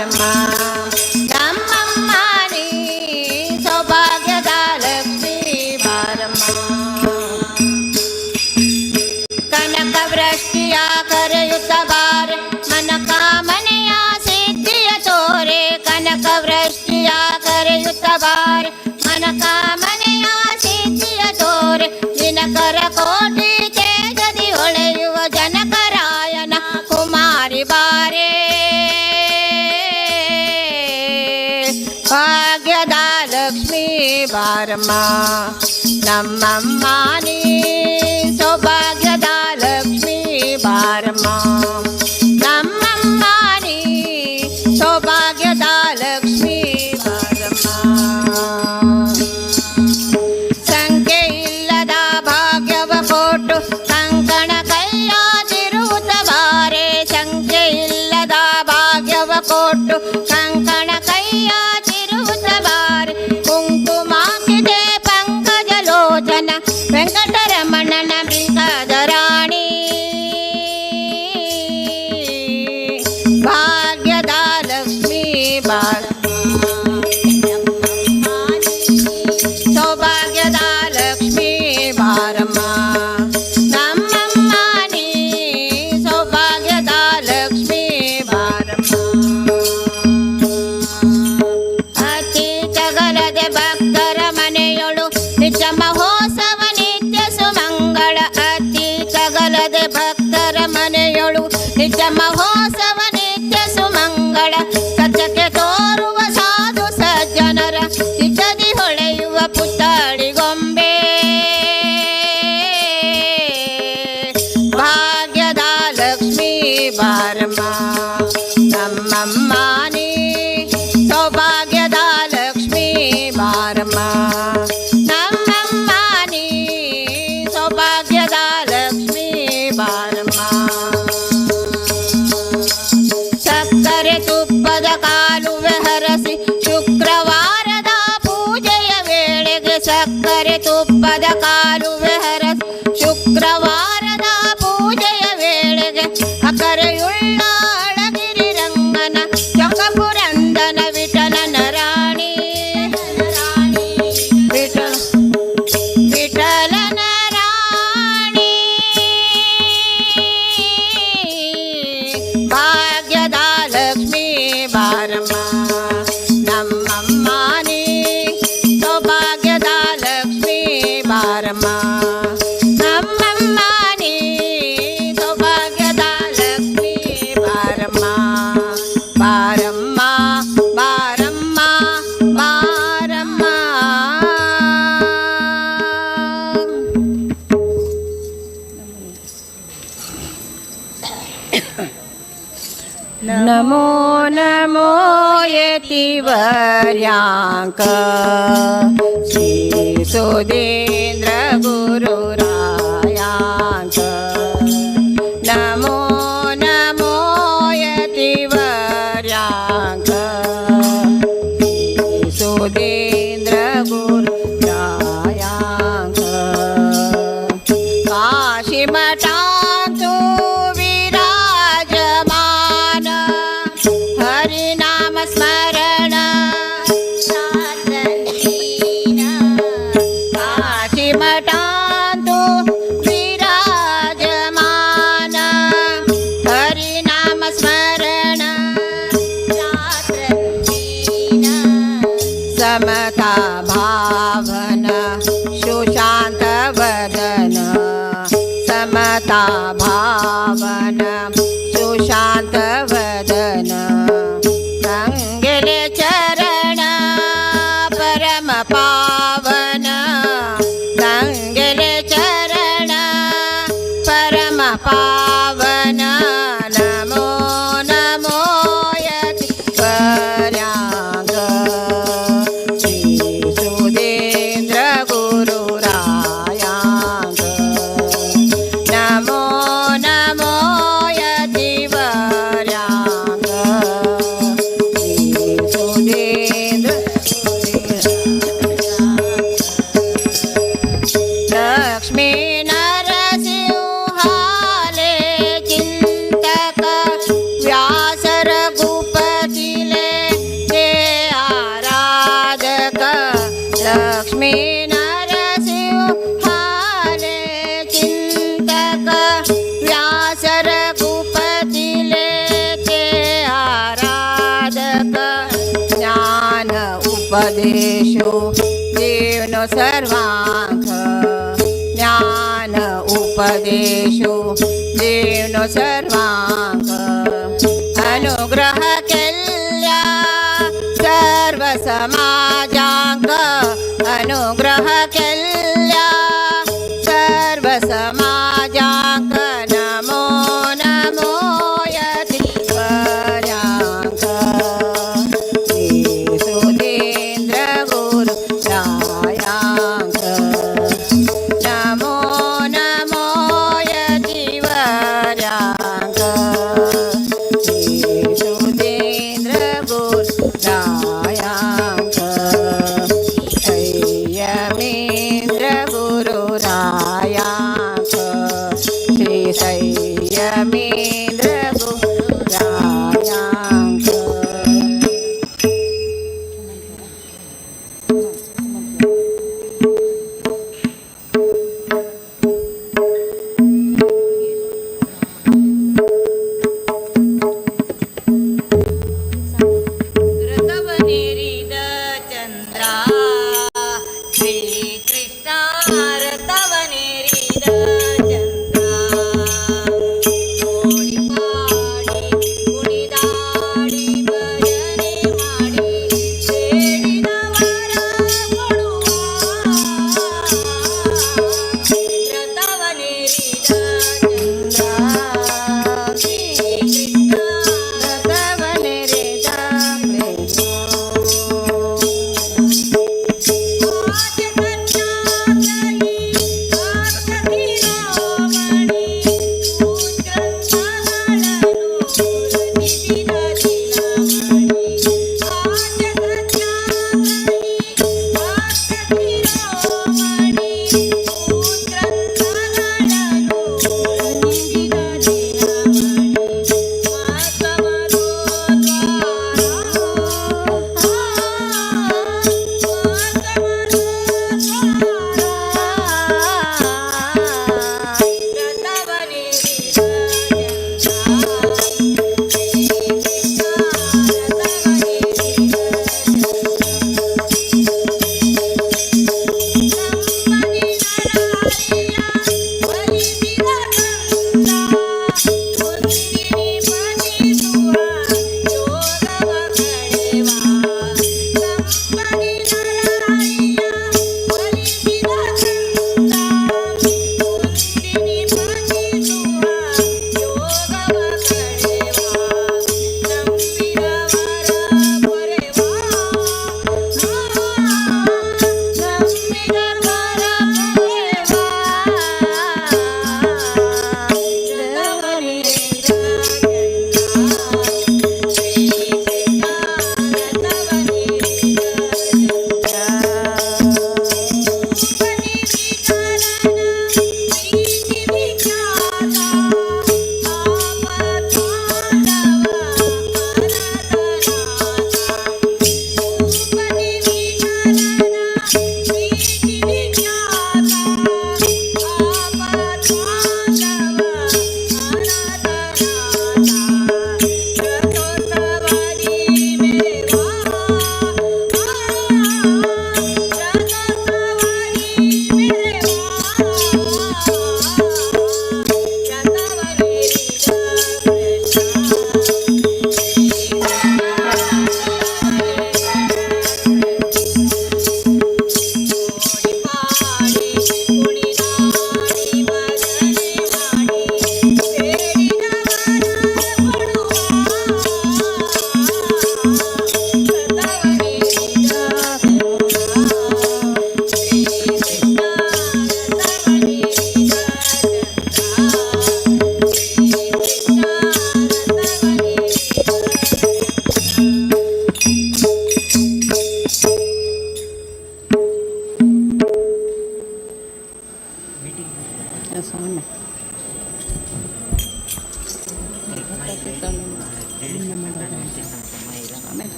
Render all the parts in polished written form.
ಬಾರಮ್ಮ ನಮ್ಮಮ್ಮ ನೀ ಸೌಭಾಗ್ಯದ ಲಕ್ಷ್ಮೀ ಬಾರಮ್ಮ. ಕನಕ ವೃಷ್ಟಿಯ ಕರೆಯುತ್ತ ಬಾರೆ ಮನ ಕಾಮನೆಯ ಸಿದ್ಧಿಯ ತೋರೆ. ಕನಕ ವೃಷ್ಟಿಯ ಕರೆಯುತ್ತ ಬಾರೆ ಮನ ಕಾಮನೆಯ ಸಿದ್ಧಿಯ ತೋರೆ. ದಿನಕರ ಕೋಟಿ ತೇಜದಿ ಹೊಳೆಯುವ ಜನಕರಾಯನ ಕುಮಾರಿ ಬಾರೆ. ಭಾಗ್ಯದ ಲಕ್ಷ್ಮೀ ಬಾರಮ್ಮ ನಮ್ಮಮ್ಮ ನೀ ಸೌಭಾಗ್ಯದ ಲಕ್ಷ್ಮೀ ಬಾರಮ್ಮ ನಮ್ಮಮ್ಮ ನೀ ಸೌಭಾಗ್ಯದ ಲಕ್ಷ್ಮೀ ಬಾರಮ್ಮ. ಸಂಖ್ಯೆ ಇಲ್ಲದ ಭಾಗ್ಯವ ಕೊಟ್ಟು ಕಂಕಣ ಕೈಯ ತಿರುವುತ್ತ ಬಾರೆ. ಸಂಖ್ಯೆ ಇಲ್ಲದ ಭಾಗ್ಯವ ಕೊಟ್ಟು ಕಂಕಣ ಕೈಯ ತಿರುವುತ್ತ ಬಾರೆ. ಕುಂಕುಮಾಕಿದೆ ಪಂಕಜ ಲೋಚನ ವೆಂಕಟರಮಣನ ಬಿಂಕದ ರಾಣಿ. ಭಾಗ್ಯದ ಲಕ್ಷ್ಮೀ ಬಾರಮ್ಮ ಸೌಭಾಗ್ಯದ ಲಕ್ಷ್ಮೀ ಬಾರಮ್ಮ ನಮ್ಮಮ್ಮ ನೀ ಸೌಭಾಗ್ಯದ ಲಕ್ಷ್ಮೀ ಬಾರಮ್ಮ. ಅತಿ ತಗಲದೆ ಭಕ್ತರ ಮನೆಯೊಳು ನಿತ್ಯ ಮಹೋತ್ಸವ ನಿತ್ಯ ಸುಮಂಗಳ. ಅತಿ ತಗಲದೆ ಭಕ್ತರ ಮನೆಯೊಳು ನಿತ್ಯ ಮಹೋತ್ಸವ ನಿತ್ಯ ಸುಮಂಗಳ. ಸತ್ಯಕ್ಕೆ ತೋರುವ ಸಾಧು ಸಜ್ಜನರ ಚಿತ್ತದಿ ಹೊಳೆಯುವ ಪುತ್ಥಳಿಗೊಂಬೆ. ಭಾಗ್ಯದ ಲಕ್ಷ್ಮೀ ಬಾರಮ್ಮ ನಮ್ಮಮ್ಮ ನೀ ಸೌಭಾಗ್ಯದ ಲಕ್ಷ್ಮೀ ಬಾರಮ್ಮ ನಮ್ಮಮ್ಮ ನೀ ಸೌಭಾಗ್ಯದ ಲಕ್ಷ್ಮೀ ಬಾರಮ್ಮ. ಸಕ್ಕರೆ ತುಪ್ಪದ ಕಾಲುವೆ ಹರಸಿ ಶುಕ್ರವಾರದ ಪೂಜೆಯ ವೇಳೆಗೆ. ಸಕ್ಕರೆ ತುಪ್ಪದ ಕಾಲುವೆ ಹರಸಿ ಶುಕ್ರವಾರದ ಪೂಜೆಯ ವೇಳೆಗೆ. ಅಕರೆಯುಳ್ಳ ಅಳಗಿರಿ ರಂಗನ ಚೊಕ್ಕಪುರಂದನ ವಿಠಲನ ರಾಣಿ. ವಿಠಲನ ರಾಣಿ ಭಾಗ್ಯದ ಲಕ್ಷ್ಮೀ ಬಾರಮ್ಮ ನಮ್ಮಮ್ಮ ನೀ ಸೌಭಾಗ್ಯದ ಲಕ್ಷ್ಮೀ ಬಾರಮ್ಮ ನಮ್ಮಮ್ಮ ನೀ ಸೌಭಾಗ್ಯದ ಲಕ್ಷ್ಮೀ ಬಾರಮ್ಮ. ಬಾರಮ್ಮ ಬಾರಮ್ಮ ಬಾರಮ್ಮ. ನಮೋ ನಮೋ ಯತಿವರ್ಯಾಂಕ ಶ್ರೀ ಸುಧೀಂದ್ರ ಗುರುರಾಯಾಂಕ. ನಮೋ ನಮೋ ಯತಿವರ್ಯಾಂಕ ಶ್ರೀ ಸುಧೀಂದ್ರ ಗುರುರಾಯಾಂಕ. ಕಾಶಿ ಮಠಾಂತು ವಿರಾಜಮಾನ ಹರಿನಾಮ ಸ್ಮರಣ ಸಾಧನೀನ. ಕಾಶಿ ಮಠಾಂತು उपदेशो जीवनो सर्वांग ज्ञान उपदेशो जीवनो सर्वांग अनुग्रह केल्या सर्व समाजांग अनुग्रह केल्या सर्व समाजांग नमो नमो यतीश्वरांग सुधींद्र गुरु रायांग नमो नमो यतीश्वरांग सुधींद्र गुरु रायांग संयमेंद्र गुरु रायांग श्री संयमेंद्र गुरु रायांग ರಥವನೇರಿದ ಚಂದ್ರ ಶ್ರೀಕೃಷ್ಣ ರಥವನೇರಿದ ಚಂದ್ರ ಓಡಿ ಪಾಡಿ ಕುಣಿದಾಡಿ ಭಜನೆ ಮಾಡಿ ಬೇಡಿದವರ ಕೊಡುವ ರಥವನೇರಿದ ಚಂದ್ರ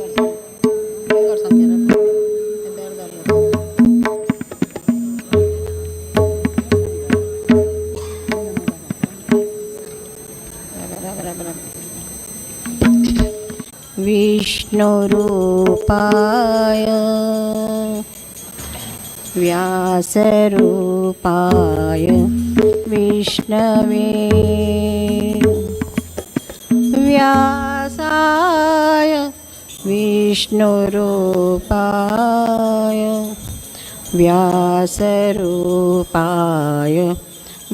ಶ್ರೀಕೃಷ್ಣ ರಥವನೇರಿದ विष्णुरूपाय व्यासरूपाय विष्णवे व्यासाय विष्णुरूपाय व्यासरूपाय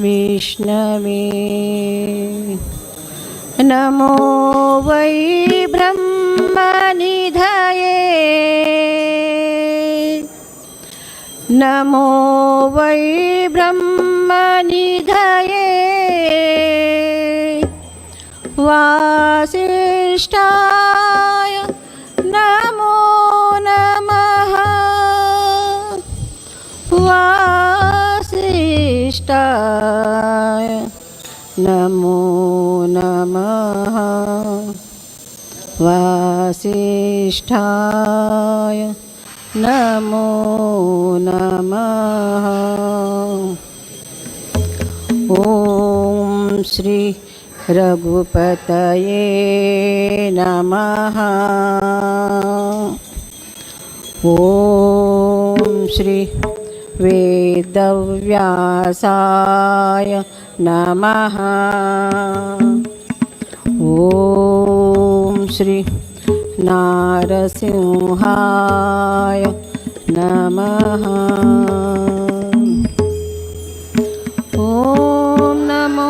विष्णवे नमो वै ब्रह्मनिधये नमो वै ब्रह्मनिधये वासिष्ठाय नमो नमः वासिष्ठाय नमो नमः वासिष्ठाय नमो नमः ॐ श्री रघुपतये नमः ॐ श्री वेदव्यासाय नमः ॐ श्री नारसिंहाय नमः ॐ नमो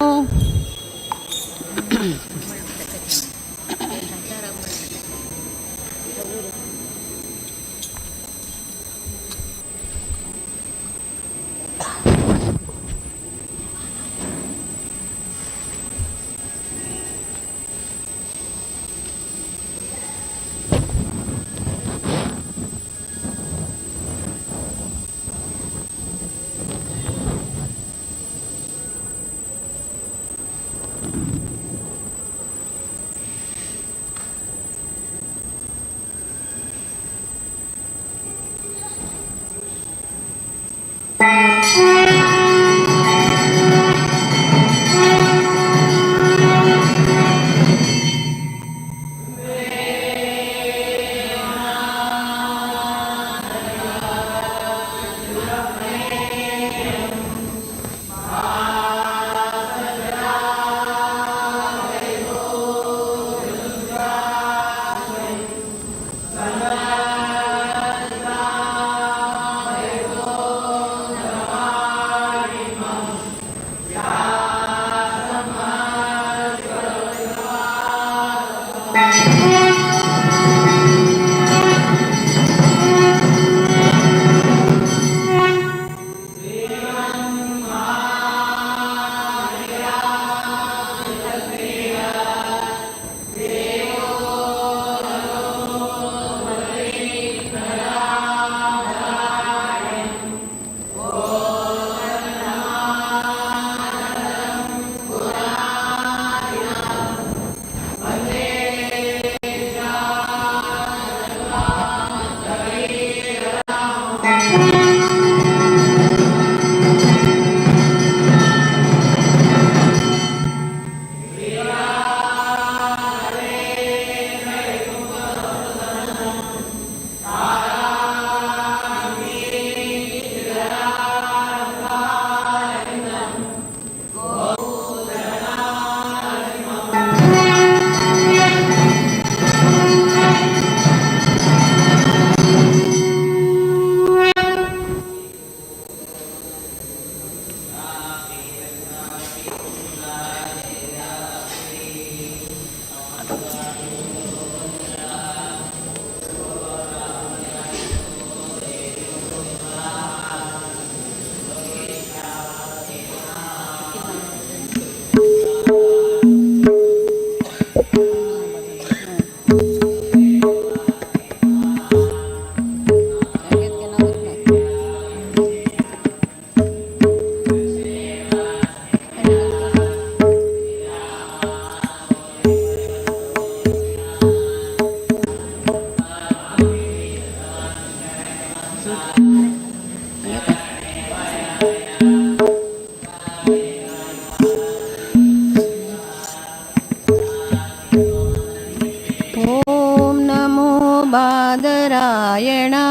बादरायणा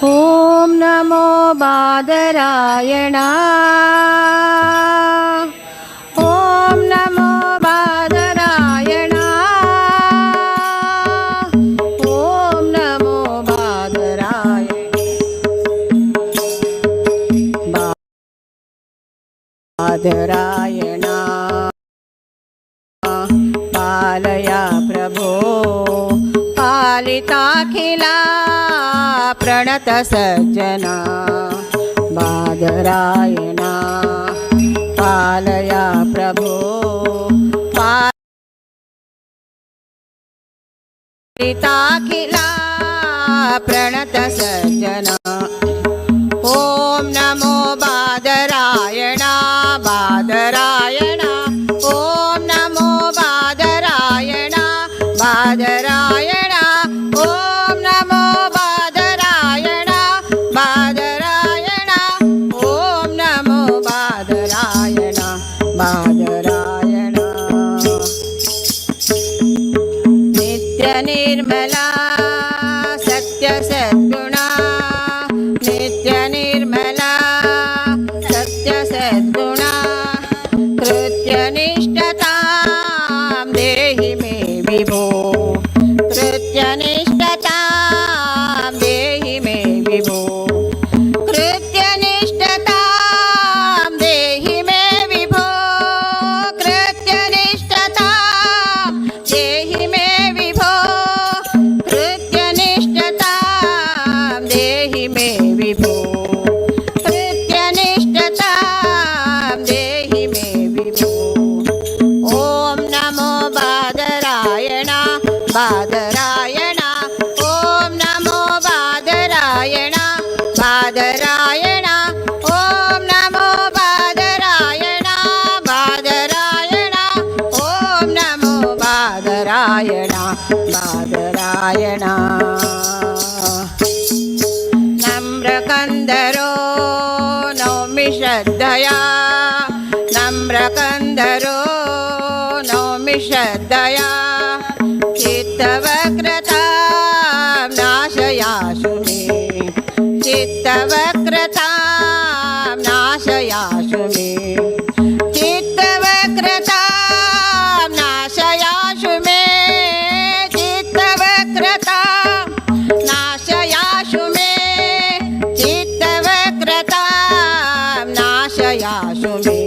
ॐ नमो बादरायणा ॐ नमो बादरायणा ॐ नमो बादरायणा पालया प्रभो पालिताखिला प्रणत सज्जना बादरायणा पालया प्रभो पालिताखिला प्रणत सज्जना ॐ नमो बादरायणा बादरायणा ॐ नमो बादरायणा बादरायणा ॐ नमो बादरायणा बादरायणा ॐ नमो बादरायणा बादरायणा नित्य निर्मला सत्य सद्गुणा नित्य निर्मला सत्य सद्गुणा कृत्यनिष्ठतां देहि मे विभो कृत्यनिष्ठतां देहि मे विभो कृत्यनिष्ठतां देहि मे विभो कृत्यनिष्ठतां देहि मे विभो कृत्यनिष्ठतां देहि मे विभो कृत्यनिष्ठतां देहि मे विभो ॐ नमो बादरायणा बादरायणा ॐ नमो बादरायणा बादरायणा ॐ नमो बादरायणा बादरायणा ॐ नमो बादरायणा बादरायणा नम्रकन्दरो नौमि श्रद्धया नम्रकन्दरो नौमि श्रद्धया चित्तवक्रतां नाशयाशु मे चित्तवक्रतां नाशयाशु मे चित्तवक्रतां नाशयाशु मे चित्तवक्रतां नाशयाशु मे चित्तवक्रतां नाशयाशु मे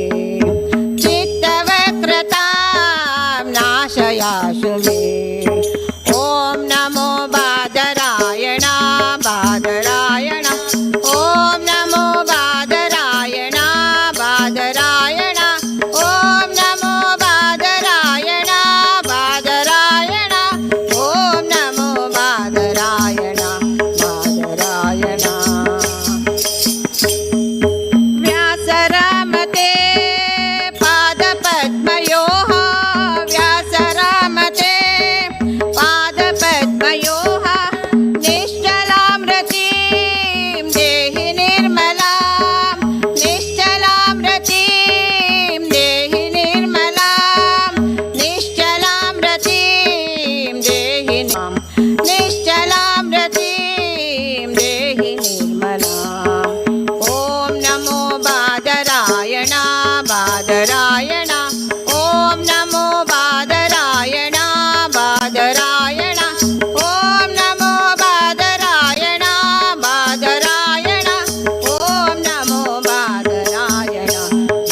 चित्तवक्रतां नाशयाशु मे ॐ नमो बादरायणा बादरायणा ॐ नमो बादरायणा बादरायणा ॐ नमो बादरायणा बादरायणा ॐ नमो बादरायणा बादरायणा व्यासरामते पादपद्मयोः व्यासरामते पादपद्मयोः निश्चलां रतिं देहि निर्मलां निश्चलां रतिं देहि निर्मलां निश्चलां रतिं देहि निश्चलां रतिं देहि निर्मलाम् ॐ नमो बादरायणा बादरायणा ॐ नमो बादरायणा बादरायणा ॐ नमो बादरायणा बादरायणा ॐ नमो बादरायणा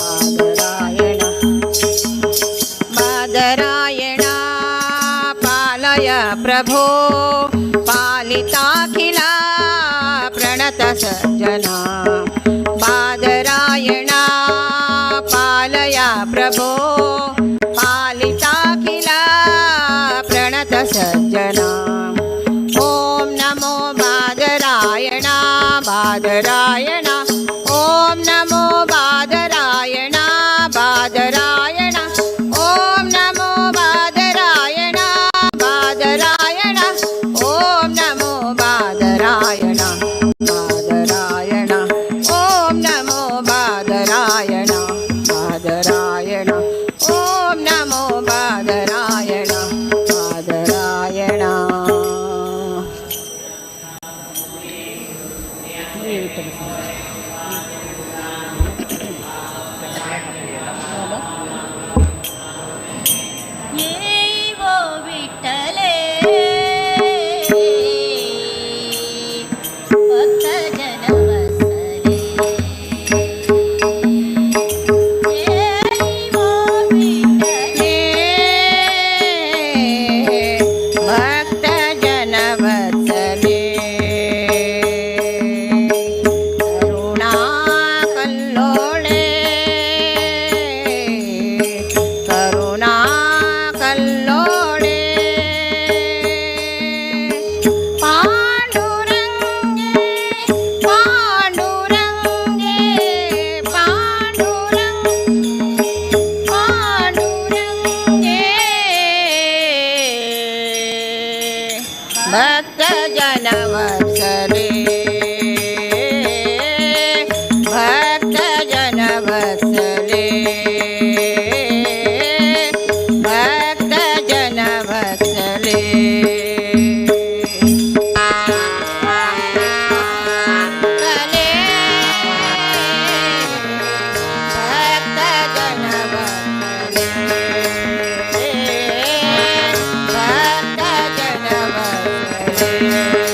बादरायणा बादरायणा पालय प्रभो पालिताखिला प्रणत सज्जना बादरायणा पालया प्रभो पालिताखिला प्रणत सज्जना ॐ नमो बादरायणा बादरायणा ॐ नमो बादरायणा बादरायणा ॐ नमो बादरायणा बादरायणा ॐ नमो बादरायणा बादरायणा ॐ नमो बादरायणा बादरायणा ॐ नमो बादरायणा बादरायणा भक्तजनवत्सले भक्तजनवत्सले भक्तजनवत्सले भक्तजनवत्सले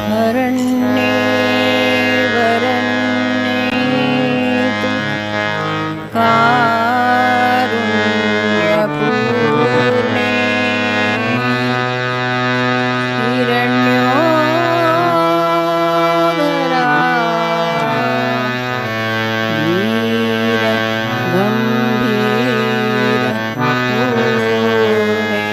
हरण्ये वरण्ये कारुण्यपूर्णे हिरण्योदरा वीरगम्भीरपूर्णे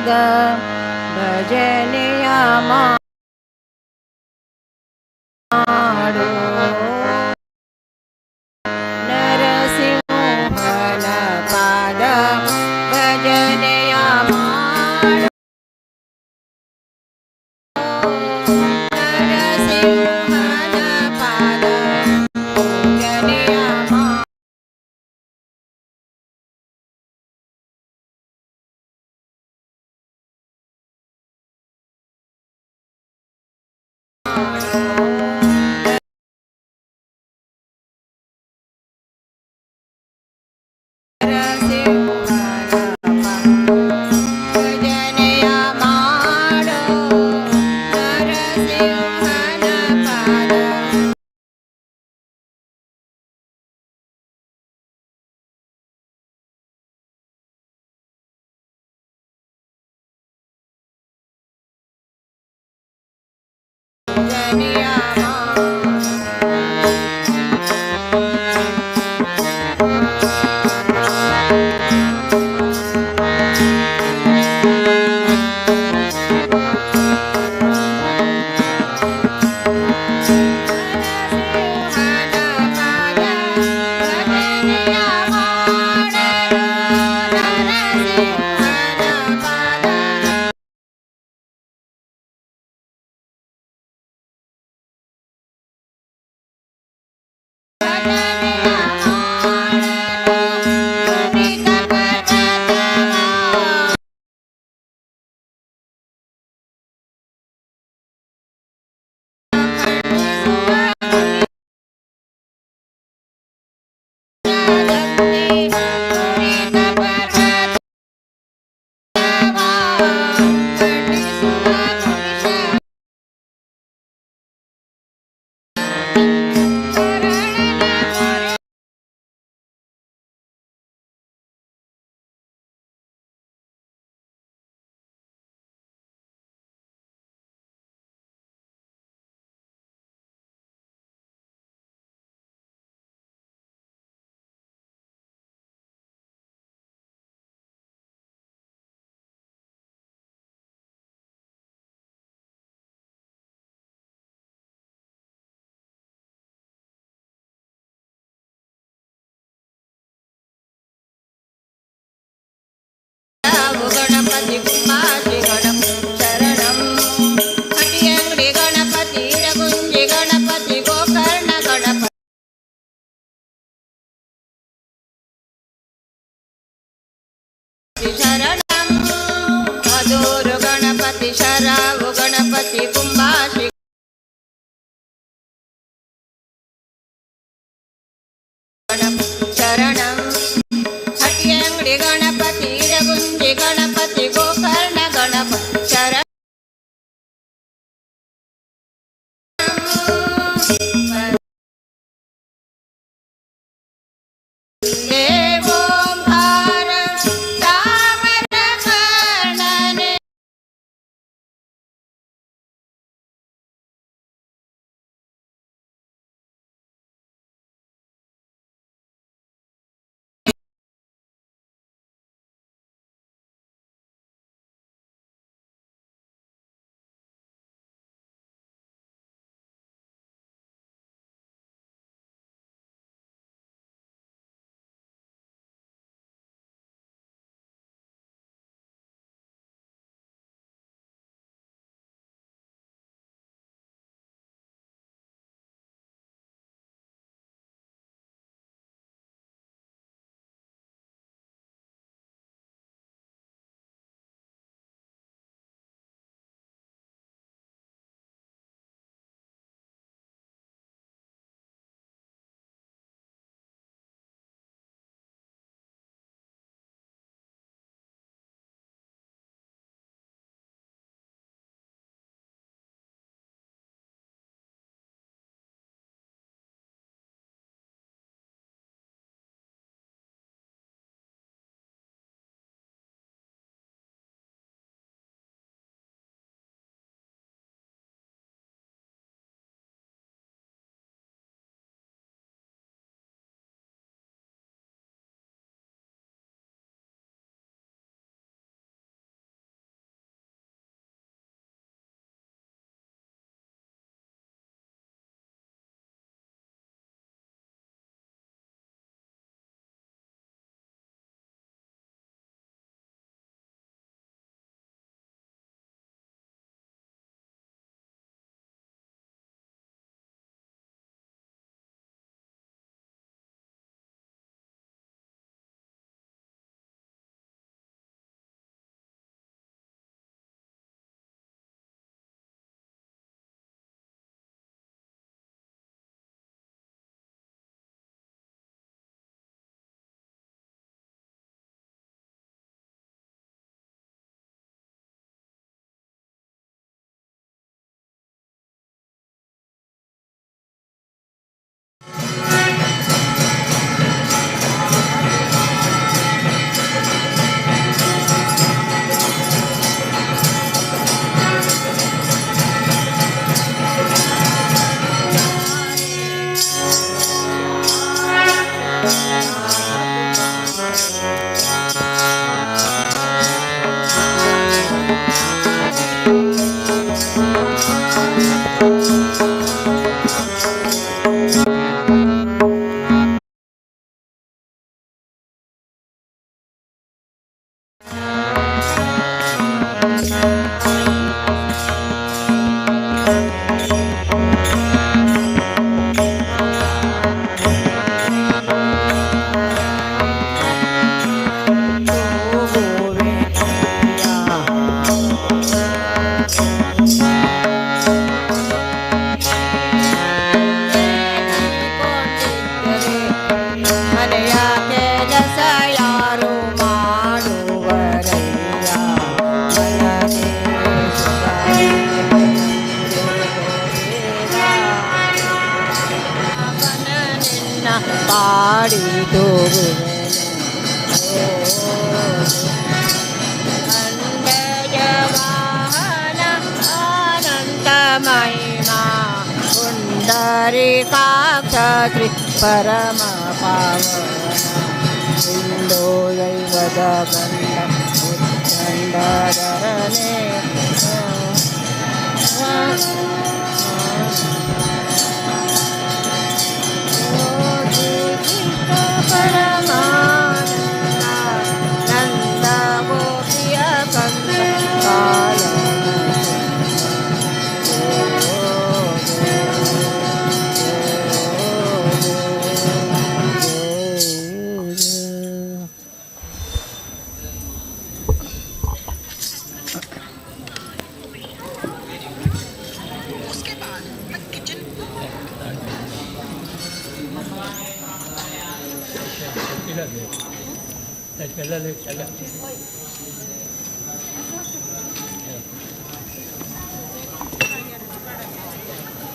ಪಾದ ಭಜನೆಯ ಮಾಡು ನರಸಿಂಹನ ಪಾದ ಭಜನೆಯ ಮಾಡು ನರಸಿಂಹನ ಪಾದ ಭಜನೆಯ ಮಾಡು ಭಜನೆಯ ಮಾಡೋ ನರಸಿಂಹನ ಪಾದ ಭಜನೆಯ ಗಣಪತಿ ಕುಂಬಾಶಿ ಗಣಪತಿ ಶರಣಂ ಹಟಿಯಂಗಡಿ ಗಣಪತಿ ಇಡಗುಂಜಿ ಗಣಪತಿ ಗೋಕರ್ಣ ಗಣಪತಿ ಶರಣಂ ಮಧುರು ಗಣಪತಿ ಶರಾವು ಗಣಪತಿ ಕುಂಬಾಶಿ ಗಣಪತಿ ಶರಣಂ ಹಟಿಯಂಗಡಿ ಗಣಪತಿ ಇಡಗುಂಜಿ ಗಣಪತಿ ಗೋಕರ್ಣ ಗಣಪತಿ ಶರಣ ದೇವೋಂಕಾರ ಚಾಮರ ವರ್ಣನೆ माडी अंडज वाहन अनंत महिमा पुंडरीकाक्ष श्री परम पावन हिंदो दैवत गंध उच्चंडधरणे नंद गोपिय कंस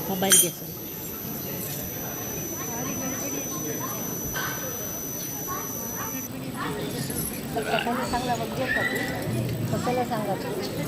मोबाईल घे सांगा बघ घेता तू कशाला सांगा